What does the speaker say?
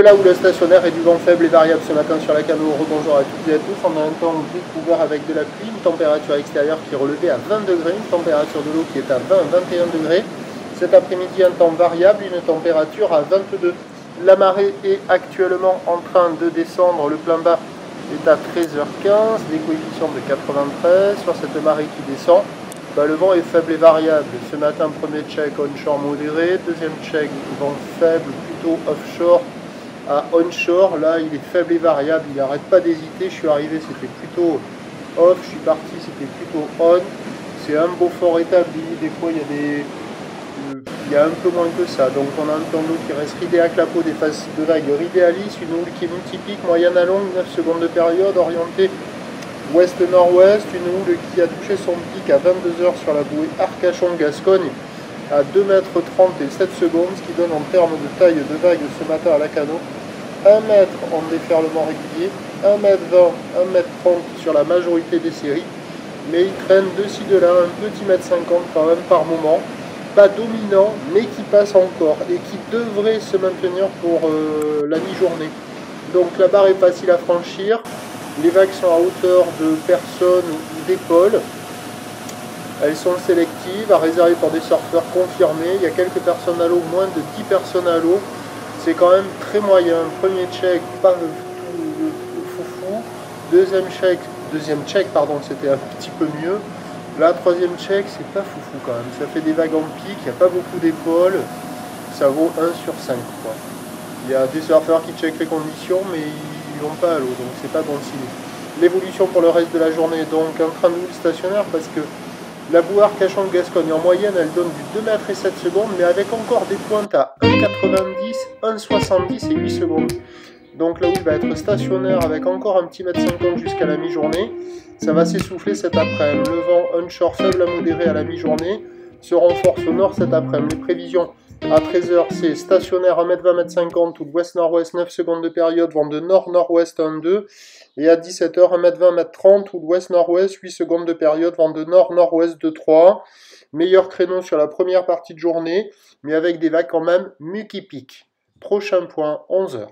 la houle stationnaire et du vent faible et variable ce matin sur la Cano. Rebonjour à toutes et à tous. On a un temps découvert avec de la pluie, une température extérieure qui est relevée à 20 degrés, une température de l'eau qui est à 20-21 degrés. Cet après-midi, un temps variable, une température à 22. La marée est actuellement en train de descendre. Le plein bas est à 13h15, des coefficients de 93 sur cette marée qui descend. Le vent est faible et variable. Ce matin, premier check onshore modéré, deuxième check vent faible, plutôt offshore à onshore. Là, il est faible et variable, il n'arrête pas d'hésiter. Je suis arrivé, c'était plutôt off, je suis parti, c'était plutôt on. C'est un Beaufort établi, des fois il y a un peu moins que ça. Donc on a un temps d'eau qui reste ridé à clapot, des phases de vague ridé à lisse, une houle qui est multiplique, moyenne à longue, 9 secondes de période, orientée ouest-nord-ouest, une houle qui a touché son pic à 22h sur la bouée Arcachon-Gascogne à 2,30 m et 7 secondes, ce qui donne en termes de taille de vague ce matin à la Cano 1 m en déferlement régulier, 1,20 m, 1,30 m sur la majorité des séries, mais il traîne de ci de là un petit 1,50 m quand même par moment, pas dominant mais qui passe encore et qui devrait se maintenir pour la mi-journée. Donc la barre est facile à franchir. Les vagues sont à hauteur de personnes ou d'épaules. Elles sont sélectives, à réserver pour des surfeurs confirmés. Il y a quelques personnes à l'eau, moins de 10 personnes à l'eau. C'est quand même très moyen. Premier check, pas foufou. Deuxième check, c'était un petit peu mieux. Là, troisième check, c'est pas foufou quand même. Ça fait des vagues en pic, il n'y a pas beaucoup d'épaules. Ça vaut 1 sur 5, quoi. Il y a des surfeurs qui checkent les conditions, mais ils vont pas à l'eau, donc c'est pas bon signe. L'évolution pour le reste de la journée, donc un train de houle stationnaire, parce que la bouée Arcachon-Gascogne, en moyenne, elle donne du 2 mètres et 7 secondes, mais avec encore des pointes à 1,90, 1,70 et 8 secondes. Donc la houle va être stationnaire avec encore un petit 1,50 m jusqu'à la mi-journée. Ça va s'essouffler cet après-midi. Le vent onshore faible à modéré à la mi-journée se renforce au nord cet après-midi. Les prévisions à 13h, c'est stationnaire 1,20 m, 1,50 m, tout l'ouest-nord-ouest, 9 secondes de période, vent de nord-nord-ouest 1,2. Et à 17h, 1,20 m, 1,30 m, tout l'ouest-nord-ouest, 8 secondes de période, vent de nord-nord-ouest 2,3. Meilleur créneau sur la première partie de journée, mais avec des vagues quand même mu qui piquent. Prochain point, 11h.